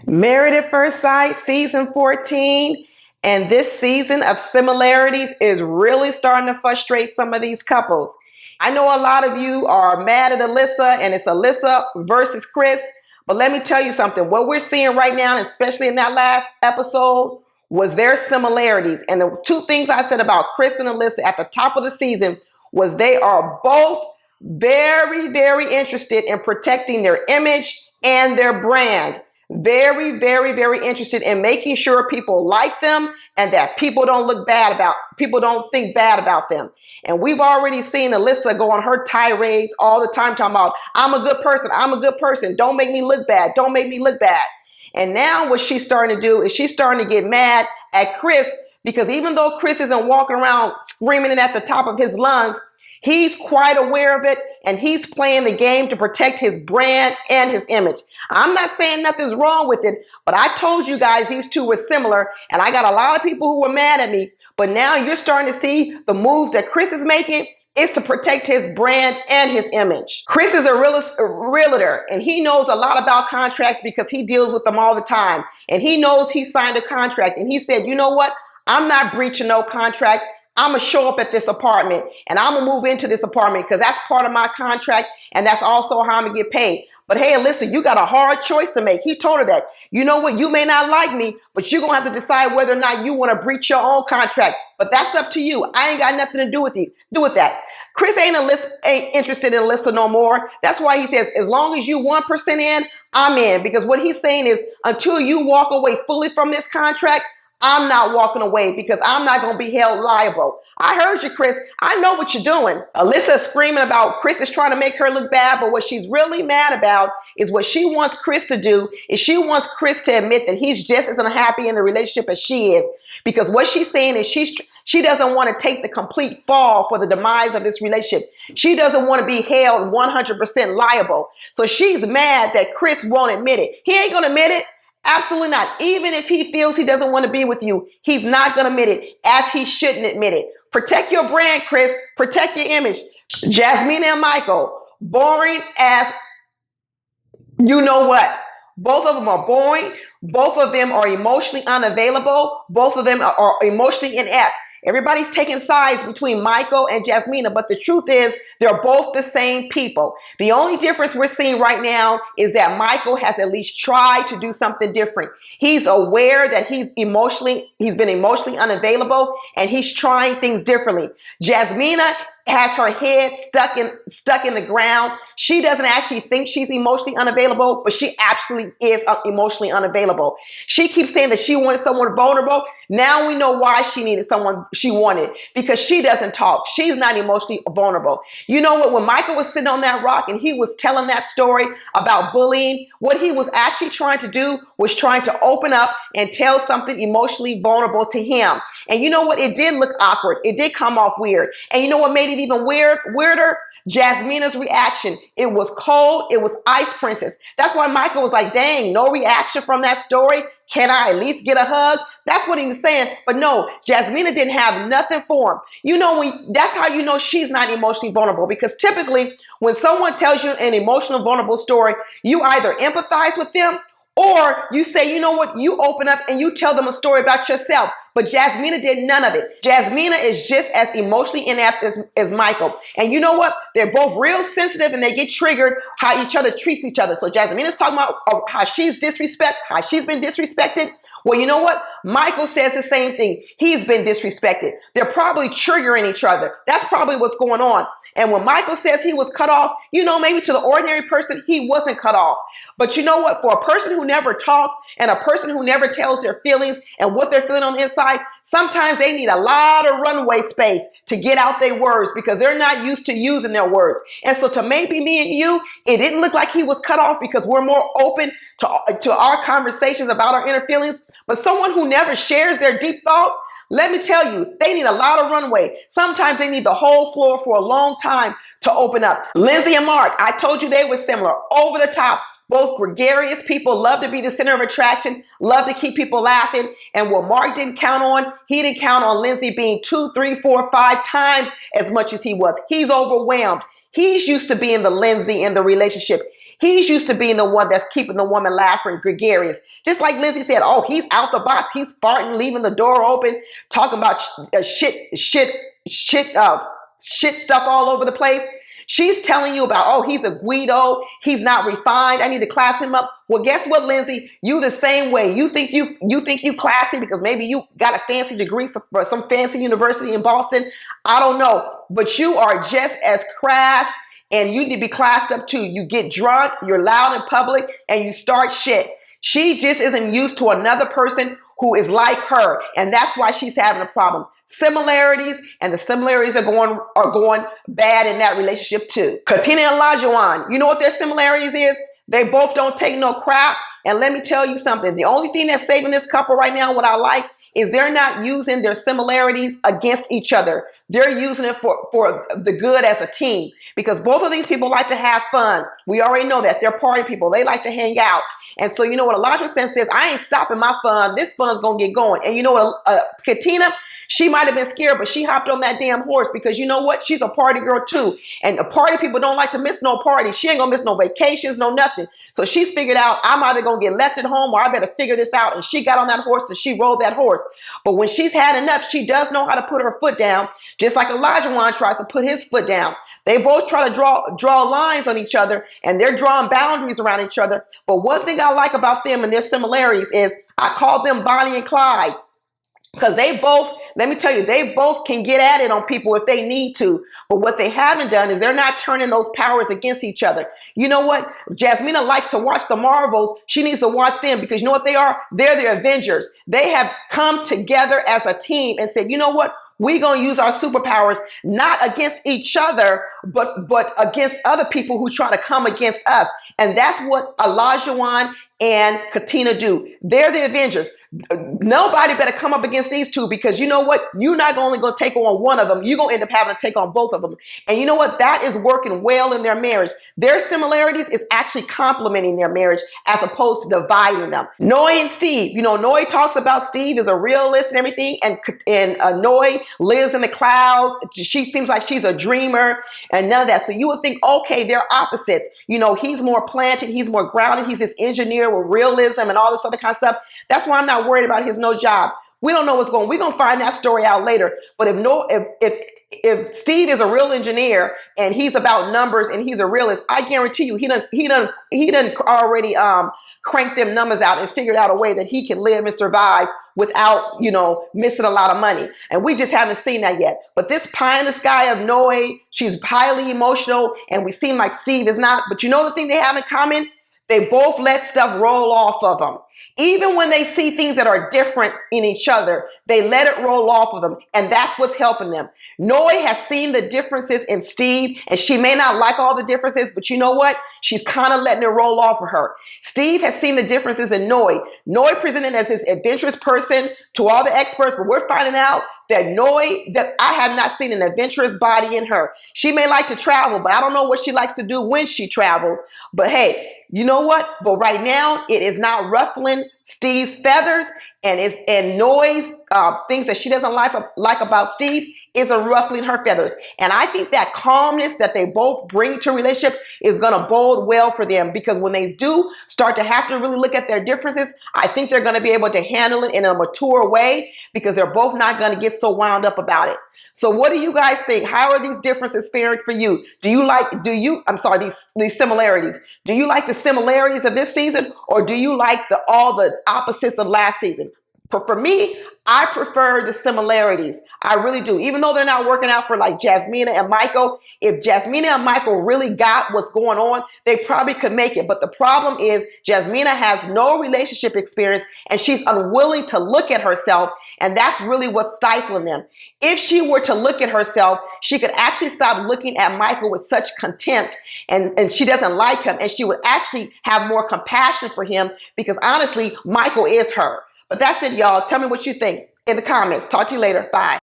Married at First Sight, season 14. And this season of similarities is really starting to frustrate some of these couples. I know a lot of you are mad at Alyssa and it's Alyssa versus Chris. But let me tell you something. What we're seeing right now, especially in that last episode, was their similarities. And the two things I said about Chris and Alyssa at the top of the season was they are both very, very interested in protecting their image and their brand. Very, very, very interested in making sure people like them and that people don't think bad about them. And we've already seen Alyssa go on her tirades all the time talking about, I'm a good person. I'm a good person. Don't make me look bad. Don't make me look bad. And now what she's starting to do is she's starting to get mad at Chris because even though Chris isn't walking around screaming it at the top of his lungs, he's quite aware of it and he's playing the game to protect his brand and his image. I'm not saying nothing's wrong with it, but I told you guys these two were similar and I got a lot of people who were mad at me. But now you're starting to see the moves that Chris is making is to protect his brand and his image. Chris is a realtor and he knows a lot about contracts because he deals with them all the time. And he knows he signed a contract and he said, you know what? I'm not breaching no contract. I'm going to show up at this apartment and I'm going to move into this apartment because that's part of my contract and that's also how I'm going to get paid. But hey, Alyssa, you got a hard choice to make. He told her that. You know what? You may not like me, but you're going to have to decide whether or not you want to breach your own contract. But that's up to you. I ain't got nothing to do with that. Chris ain't interested in Alyssa no more. That's why he says, as long as you 1% in, I'm in. Because what he's saying is until you walk away fully from this contract, I'm not walking away because I'm not going to be held liable. I heard you, Chris. I know what you're doing. Alyssa's screaming about Chris is trying to make her look bad, but what she's really mad about is what she wants Chris to do is she wants Chris to admit that he's just as unhappy in the relationship as she is. Because what she's saying is she doesn't want to take the complete fall for the demise of this relationship. She doesn't want to be held 100% liable. So she's mad that Chris won't admit it. He ain't going to admit it. Absolutely not. Even if he feels he doesn't want to be with you, he's not going to admit it, as he shouldn't admit it. Protect your brand, Chris. Protect your image. Jasmina and Michael, boring as you know what. Both of them are boring. Both of them are emotionally unavailable. Both of them are emotionally inept. Everybody's taking sides between Michael and Jasmina, but the truth is they're both the same people. The only difference we're seeing right now is that Michael has at least tried to do something different. He's aware that he's been emotionally unavailable and he's trying things differently. Jasmina has her head stuck in the ground. She doesn't actually think she's emotionally unavailable, but she absolutely is emotionally unavailable. She keeps saying that she wanted someone vulnerable. Now we know why she needed someone she wanted, because she doesn't talk. She's not emotionally vulnerable. You know what? When Michael was sitting on that rock and he was telling that story about bullying, what he was actually trying to do was trying to open up and tell something emotionally vulnerable to him. And you know what? It did look awkward. It did come off weird. And you know what made it even weirder? Jasmina's reaction. It was cold. It was Ice Princess. That's why Michael was like, dang, no reaction from that story. Can I at least get a hug? That's what he was saying. But no, Jasmina didn't have nothing for him. You know, that's how you know she's not emotionally vulnerable, because typically when someone tells you an emotional vulnerable story, you either empathize with them or you say, you know what, you open up and you tell them a story about yourself. But Jasmina did none of it. Jasmina is just as emotionally inept as Michael. And you know what? They're both real sensitive and they get triggered how each other treats each other. So Jasmina's talking about how she's been disrespected. Well, you know what? Michael says the same thing. He's been disrespected. They're probably triggering each other. That's probably what's going on. And when Michael says he was cut off, you know, maybe to the ordinary person, he wasn't cut off. But you know what? For a person who never talks and a person who never tells their feelings and what they're feeling on the inside, sometimes they need a lot of runway space to get out their words because they're not used to using their words. And so to maybe me and you, it didn't look like he was cut off because we're more open to our conversations about our inner feelings. But someone who never shares their deep thoughts, let me tell you, they need a lot of runway. Sometimes they need the whole floor for a long time to open up. Lindsey and Mark, I told you they were similar, over the top. Both gregarious people, love to be the center of attraction, love to keep people laughing. And what Mark didn't count on, he didn't count on Lindsey being 2, 3, 4, 5 times as much as he was. He's overwhelmed. He's used to being the Lindsey in the relationship. He's used to being the one that's keeping the woman laughing, gregarious. Just like Lindsey said, oh, he's out the box. He's farting, leaving the door open, talking about shit stuff all over the place. She's telling you about, oh, he's a Guido. He's not refined. I need to class him up. Well, guess what, Lindsey? You the same way. You think you classy because maybe you got a fancy degree from some fancy university in Boston. I don't know. But you are just as crass, and you need to be classed up too. You get drunk, you're loud in public, and you start shit. She just isn't used to another person who is like her, and that's why she's having a problem. Similarities, and the similarities are going bad in that relationship too. Katina and Elijah, you know what their similarities is? They both don't take no crap. And let me tell you something. The only thing that's saving this couple right now, what I like, is they're not using their similarities against each other. They're using it for the good as a team, because both of these people like to have fun. We already know that. They're party people. They like to hang out. And so you know what Elijah says, I ain't stopping my fun. This fun's going to get going. And you know what, Katina, she might have been scared, but she hopped on that damn horse because you know what? She's a party girl too. And the party people don't like to miss no parties. She ain't going to miss no vacations, no nothing. So she's figured out, I'm either going to get left at home or I better figure this out. And she got on that horse and she rode that horse. But when she's had enough, she does know how to put her foot down, just like Elijah tries to put his foot down. They both try to draw lines on each other, and they're drawing boundaries around each other. But one thing I like about them and their similarities is I call them Bonnie and Clyde. Because they both, let me tell you, they both can get at it on people if they need to. But what they haven't done is they're not turning those powers against each other. You know what? Jasmina likes to watch the Marvels. She needs to watch them because you know what they are? They're the Avengers. They have come together as a team and said, you know what? We're going to use our superpowers not against each other, but against other people who try to come against us. And that's what Elijah and Katina do. They're the Avengers. Nobody better come up against these two, because you know what? You're not only going to take on one of them. You're going to end up having to take on both of them. And you know what? That is working well in their marriage. Their similarities is actually complementing their marriage as opposed to dividing them. Noi and Steve. You know, Noi talks about Steve is a realist and everything. And Noi lives in the clouds. She seems like she's a dreamer and none of that. So you would think, okay, they're opposites. You know, he's more planted. He's more grounded. He's this engineer with realism and all this other kind of stuff. That's why I'm not worried about his no job. We don't know what's going on. We're going to find that story out later. But if Steve is a real engineer and he's about numbers and he's a realist, I guarantee you he done already cranked them numbers out and figured out a way that he can live and survive without, you know, missing a lot of money. And we just haven't seen that yet. But this pie in the sky of Noi, she's highly emotional, and we seem like Steve is not. But you know the thing they have in common? They both let stuff roll off of them. Even when they see things that are different in each other, they let it roll off of them. And that's what's helping them. Noi has seen the differences in Steve, and she may not like all the differences, but you know what? She's kind of letting it roll off of her. Steve has seen the differences in Noi. Noi presented as this adventurous person to all the experts, but we're finding out that that I have not seen an adventurous body in her. She may like to travel, but I don't know what she likes to do when she travels. But hey, you know what? But right now, it is not ruffling Steve's feathers, and Noi's things that she doesn't like about Steve is ruffling her feathers. And I think that calmness that they both bring to a relationship is going to bode well for them, because when they do start to have to really look at their differences, I think they're going to be able to handle it in a mature way, because they're both not going to get so wound up about it. So what do you guys think? How are these differences faring for you? These similarities. Do you like the similarities of this season, or do you like all the opposites of last season? For me, I prefer the similarities. I really do. Even though they're not working out for like Jasmina and Michael, if Jasmina and Michael really got what's going on, they probably could make it. But the problem is Jasmina has no relationship experience, and she's unwilling to look at herself. And that's really what's stifling them. If she were to look at herself, she could actually stop looking at Michael with such contempt, and she doesn't like him. And she would actually have more compassion for him, because honestly, Michael is her. But that's it, y'all. Tell me what you think in the comments. Talk to you later. Bye.